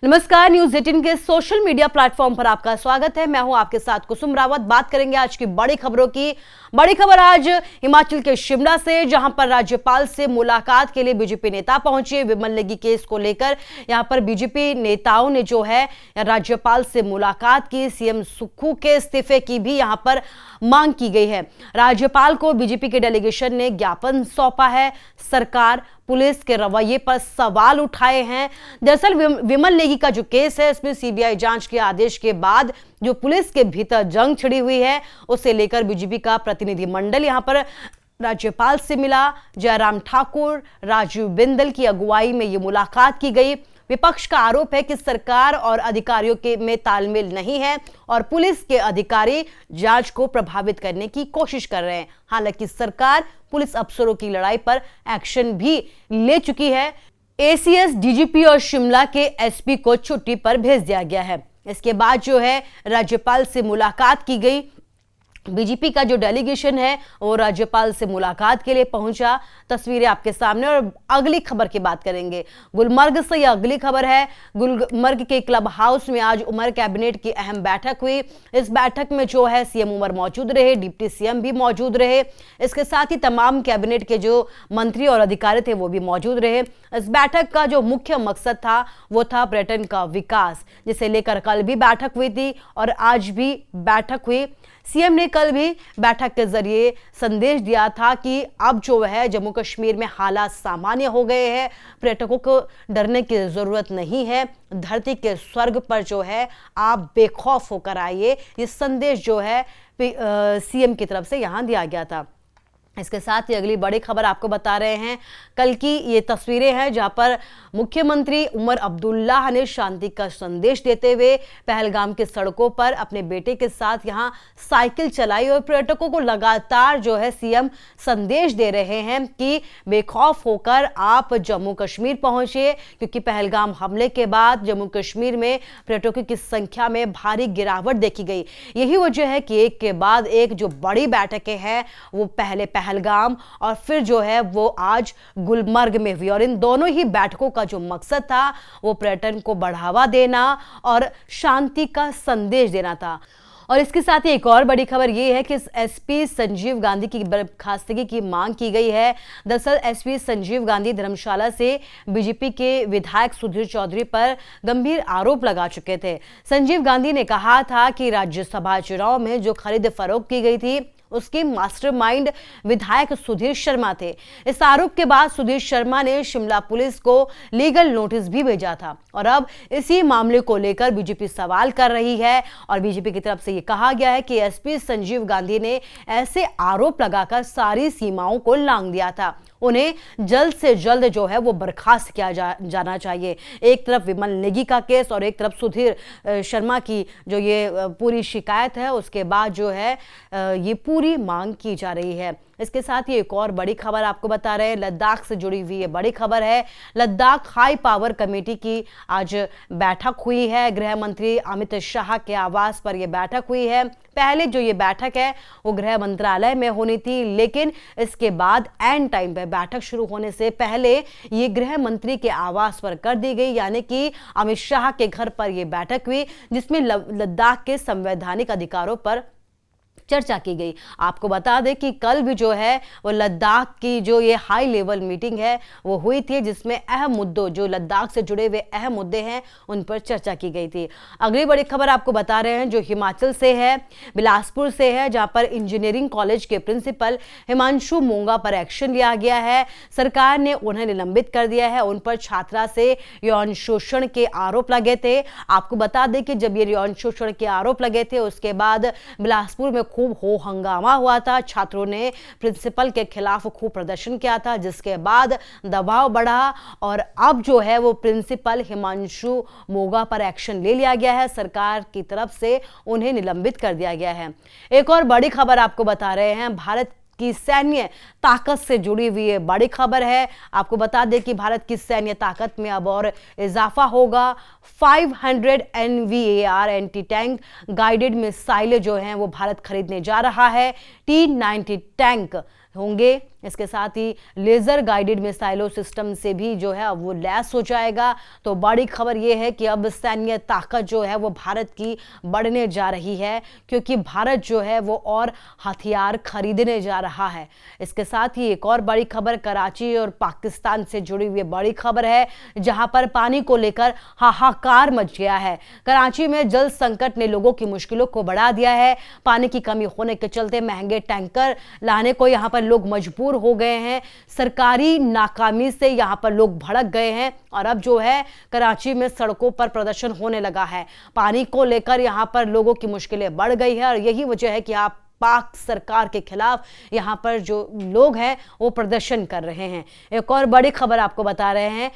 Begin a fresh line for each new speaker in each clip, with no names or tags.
नमस्कार, न्यूज 18 के social media platform पर आपका स्वागत है। मैं हूं आपके साथ कुसुम रावत। बात करेंगे आज की बड़ी खबरों की। बड़ी खबर आज हिमाचल के शिमला से, जहां पर राज्यपाल से मुलाकात के लिए बीजेपी नेता पहुंचे। विमल नेगी केस को लेकर यहां पर बीजेपी नेताओं ने जो है राज्यपाल से मुलाकात की। सीएम सुक्खू के इस्तीफे की भी यहां पर मांग की गई है। राज्यपाल को बीजेपी के डेलीगेशन ने ज्ञापन सौंपा है। सरकार पुलिस के रवैये पर सवाल उठाए हैं। दरअसल विमल नेगी का जो केस है, इसमें सीबीआई जांच के आदेश के बाद जो पुलिस के भीतर जंग छिड़ी हुई है, उसे लेकर बीजेपी का प्रतिनिधिमंडल यहां पर राज्यपाल से मिला। जयराम ठाकुर, राजीव बिंदल की अगुवाई में यह मुलाकात की गई। विपक्ष का आरोप है कि सरकार और अधिकारियों के में तालमेल नहीं है और पुलिस के अधिकारी जांच को प्रभावित करने की कोशिश कर रहे हैं। हालांकि सरकार पुलिस अफसरों की लड़ाई पर एक्शन भी ले चुकी है। एसीएस, डीजीपी और शिमला के एसपी को छुट्टी पर भेज दिया गया है। इसके बाद जो है राज्यपाल से मुलाकात की गई। बीजेपी का जो डेलीगेशन है वो राज्यपाल से मुलाकात के लिए पहुंचा। तस्वीरें आपके सामने। और अगली खबर की बात करेंगे गुलमर्ग से। यह अगली खबर है। गुलमर्ग के क्लब हाउस में आज उमर कैबिनेट की अहम बैठक हुई। इस बैठक में जो है सीएम उमर मौजूद रहे, डिप्टी सीएम भी मौजूद रहे। इसके साथ ही तमाम कैबिनेट के जो मंत्री और अधिकारी थे वो भी मौजूद रहे। इस बैठक का जो मुख्य मकसद था वो था पर्यटन का विकास, जिसे लेकर कल भी बैठक हुई थी और आज भी बैठक हुई। सीएम ने कल भी बैठक के जरिए संदेश दिया था कि अब जो है जम्मू कश्मीर में हालात सामान्य हो गए हैं, पर्यटकों को डरने की जरूरत नहीं है, धरती के स्वर्ग पर जो है आप बेखौफ होकर आइए। ये संदेश जो है सीएम की तरफ से यहां दिया गया था। इसके साथ ही अगली बड़ी खबर आपको बता रहे हैं। कल की ये तस्वीरें हैं जहां पर मुख्यमंत्री उमर अब्दुल्लाह ने शांति का संदेश देते हुए पहलगाम की सड़कों पर अपने बेटे के साथ यहां साइकिल चलाई और पर्यटकों को लगातार जो है सीएम संदेश दे रहे हैं कि बेखौफ होकर आप जम्मू कश्मीर पहुंचे, क्योंकि पहलगाम हमले के बाद जम्मू कश्मीर में पर्यटकों की संख्या में भारी गिरावट देखी गई। यही वजह है कि एक के बाद एक जो बड़ी बैठकें हैं वो पहले पहलगाम और फिर जो है वो आज गुलमर्ग में हुई। और इन दोनों ही बैठकों का जो मकसद था वो पर्यटन को बढ़ावा देना और शांति का संदेश देना था। और इसके साथ ही एक और बड़ी खबर ये है कि एसपी संजीव गांधी की बर्खास्तगी की मांग की गई है। दरअसल एसपी संजीव गांधी धर्मशाला से बीजेपी के विधायक सुधीर चौधरी पर गंभीर आरोप लगा चुके थे। संजीव गांधी ने कहा था कि राज्यसभा चुनाव में जो खरीद फरोख्त की गई थी उसके मास्टरमाइंड विधायक सुधीर शर्मा थे। इस आरोप के बाद सुधीर शर्मा ने शिमला पुलिस को लीगल नोटिस भी भेजा था और अब इसी मामले को लेकर बीजेपी सवाल कर रही है। और बीजेपी की तरफ से यह कहा गया है कि एसपी संजीव गांधी ने ऐसे आरोप लगाकर सारी सीमाओं को लांघ दिया था। उन्हें जल्द से जल्द जो है वो बर्खास्त किया जाना चाहिए। एक तरफ विमल नेगी का केस और एक तरफ सुधीर शर्मा की जो ये पूरी शिकायत है, उसके बाद जो है ये पूरी मांग की जा रही है। इसके साथ ही एक और बड़ी खबर आपको बता रहे हैं। लद्दाख से जुड़ी हुई ये बड़ी खबर है। लद्दाख हाई पावर कमेटी की आज बैठक हुई है। गृह मंत्री अमित शाह के आवास पर यह बैठक हुई है। पहले जो ये बैठक है वो गृह मंत्रालय में होनी थी, लेकिन इसके बाद एंड टाइम पे बैठक शुरू होने से पहले ये गृह मंत्री के आवास पर कर दी गई, यानी कि अमित शाह के घर पर यह बैठक हुई, जिसमें लद्दाख के संवैधानिक अधिकारों पर चर्चा की गई। आपको बता दें कि कल भी जो है वो लद्दाख की जो ये हाई लेवल मीटिंग है वो हुई थी, जिसमें अहम मुद्दों जो लद्दाख से जुड़े हुए अहम मुद्दे हैं उन पर चर्चा की गई थी। अगली बड़ी खबर आपको बता रहे हैं जो हिमाचल से है, बिलासपुर से है, जहां पर इंजीनियरिंग कॉलेज के प्रिंसिपल हिमांशु मोंगा पर एक्शन लिया गया है। सरकार ने उन्हें निलंबित कर दिया है। उन पर छात्रा से यौन शोषण के आरोप लगे थे। आपको बता दें कि जब ये यौन शोषण के आरोप लगे थे उसके बाद बिलासपुर में खूब हो हंगामा हुआ था। छात्रों ने प्रिंसिपल के खिलाफ खूब प्रदर्शन किया था, जिसके बाद दबाव बढ़ा और अब जो है वो प्रिंसिपल हिमांशु मोगा पर एक्शन ले लिया गया है। सरकार की तरफ से उन्हें निलंबित कर दिया गया है। एक और बड़ी खबर आपको बता रहे हैं। भारत की सैन्य ताकत से जुड़ी हुई ये बड़ी खबर है। आपको बता दें कि भारत की सैन्य ताकत में अब और इजाफा होगा। 500 NVAR एंटी टैंक गाइडेड मिसाइलें जो हैं वो भारत खरीदने जा रहा है। T-90 टैंक होंगे इसके साथ ही लेजर गाइडेड मिसाइलों सिस्टम से भी जो है वो लैस हो जाएगा। तो बड़ी खबर ये है कि अब सैन्य ताकत जो है वो भारत की बढ़ने जा रही है, क्योंकि भारत जो है वो और हथियार खरीदने जा रहा है। इसके साथ ही एक और बड़ी खबर कराची और पाकिस्तान से जुड़ी हुई बड़ी खबर है, जहां पर पानी को लेकर हाहाकार मच गया है। कराची में जल संकट ने लोगों की मुश्किलों को बढ़ा दिया है। पानी की कमी होने के चलते महंगे टैंकर लाने को यहां पर लोग मजबूर हो गए हैं। सरकारी नाकामी से यहां पर लोग भड़क गए हैं और अब जो है कराची में सड़कों पर प्रदर्शन होने लगा है। पानी को लेकर यहां पर लोगों की मुश्किलें बढ़ गई है और यही वजह है कि आप पाक सरकार के खिलाफ यहां पर जो लोग हैं वो प्रदर्शन कर रहे हैं। एक और बड़ी खबर आपको बता रहे हैं,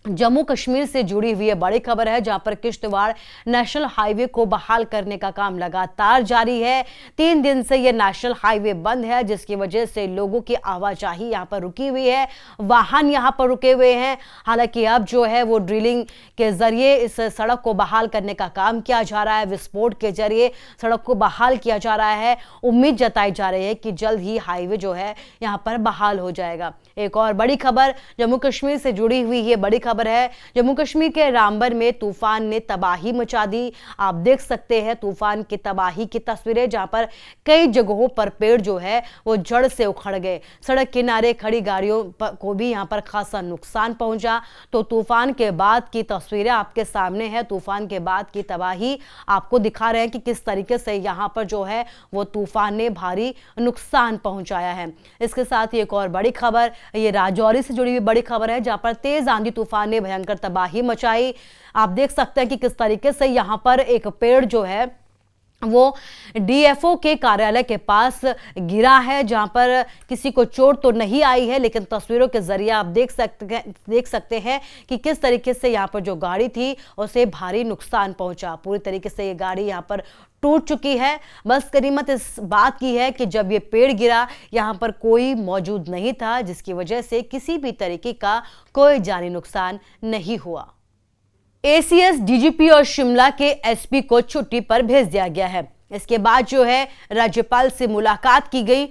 जम्मू कश्मीर से जुड़ी हुई बड़ी खबर है, जहां पर किश्तवाड़ नेशनल हाईवे को बहाल करने का काम लगातार जारी है। 3 दिन से यह नेशनल हाईवे बंद है, जिसकी वजह से लोगों की आवाजाही यहां पर रुकी हुई है, वाहन यहां पर रुके हुए हैं। हालांकि अब जो है वो ड्रिलिंग के जरिए इस सड़क को बहाल करने का काम किया जा रहा है, विस्फोट के जरिए सड़क को बहाल किया जा रहा है। उम्मीद जताई जा रही है कि जल्द ही हाईवे जो है यहां पर बहाल हो जाएगा। एक और बड़ी खबर जम्मू कश्मीर से जुड़ी हुई है, बड़ी खबर है, जम्मू कश्मीर के रामबन में तूफान ने तबाही मचा दी। आप देख सकते हैं तूफान की तबाही की तस्वीरें, जहां पर कई जगहों पर पेड़ जो है वो जड़ से उखड़ गए। सड़क किनारे खड़ी गाड़ियों को भी यहां पर खासा नुकसान पहुंचा। तो तूफान के बाद की तस्वीरें आपके सामने है, तूफान के बाद की तबाही आपको दिखा रहे हैं कि किस तरीके से यहां पर जो है वो तूफान ने भारी नुकसान पहुंचाया है। इसके साथ ही एक और बड़ी खबर, ये राजौरी से जुड़ी हुई बड़ी खबर है, जहां पर तेज आंधी तूफान ने भयंकर तबाही मचाई। आप देख सकते हैं कि किस तरीके से यहां पर एक पेड़ जो है वो डीएफओ के कार्यालय के पास गिरा है, जहां पर किसी को चोट तो नहीं आई है, लेकिन तस्वीरों के जरिए आप देख सकते हैं कि किस तरीके से यहां पर जो गाड़ी थी उसे भारी नुकसान पहुंचा। पूरी तरीके से ये गाड़ी यहां पर टूट चुकी है। बस गनीमत इस बात की है कि जब ये पेड़ गिरा यहां पर कोई मौजूद नहीं था, जिसकी वजह से किसी भी तरीके का कोई जानी नुकसान नहीं हुआ। एसीएस, डीजीपी और शिमला के एसपी को छुट्टी पर भेज दिया गया है। इसके बाद जो है राज्यपाल से मुलाकात की गई।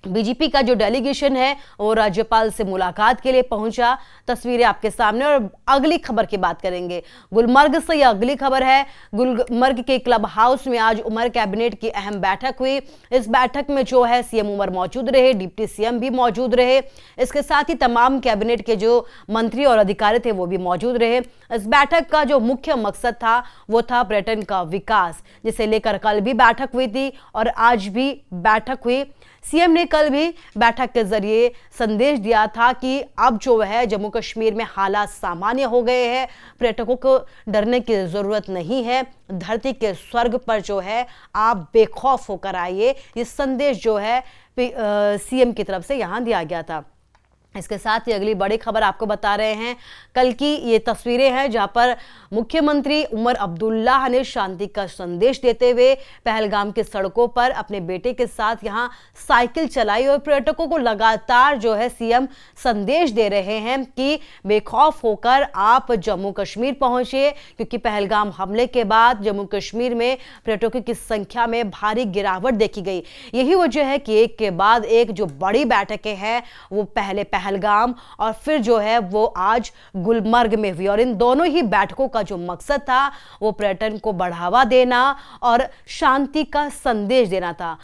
बीजेपी का जो डेलीगेशन है वो राज्यपाल से मुलाकात के लिए पहुंचा। तस्वीरें आपके सामने। और अगली खबर की बात करेंगे गुलमर्ग से। यह अगली खबर है, गुलमर्ग के क्लब हाउस में आज उमर कैबिनेट की अहम बैठक हुई। इस बैठक में जो है सीएम उमर मौजूद रहे, डिप्टी सीएम भी मौजूद रहे। इसके साथ ही तमाम कैबिनेट के जो मंत्री और अधिकारी थे वो भी मौजूद रहे। इस बैठक का जो मुख्य मकसद था वो था पर्यटन का विकास, जिसे लेकर कल भी बैठक हुई थी और आज भी बैठक हुई। सीएम ने कल भी बैठक के जरिए संदेश दिया था कि अब जो है जम्मू कश्मीर में हालात सामान्य हो गए हैं, पर्यटकों को डरने की जरूरत नहीं है, धरती के स्वर्ग पर जो है आप बेखौफ होकर आइए। ये संदेश जो है सीएम की तरफ से यहां दिया गया था। इसके साथ ही अगली बड़ी खबर आपको बता रहे हैं, कल की ये तस्वीरें हैं जहां पर मुख्यमंत्री उमर अब्दुल्लाह ने शांति का संदेश देते हुए पहलगाम की सड़कों पर अपने बेटे के साथ यहां साइकिल चलाई और पर्यटकों को लगातार जो है सीएम संदेश दे रहे हैं कि बेखौफ होकर आप जम्मू कश्मीर पहुंचे, क्योंकि पहलगाम हमले के बाद जम्मू कश्मीर में पर्यटकों की संख्या में भारी गिरावट देखी गई। यही वजह है कि एक के बाद एक जो बड़ी बैठकें हैं वो पहले पहलगाम और फिर जो है वो आज गुलमर्ग में हुई। और इन दोनों ही बैठकों का जो मकसद था वो पर्यटन को बढ़ावा देना और शांति का संदेश देना था।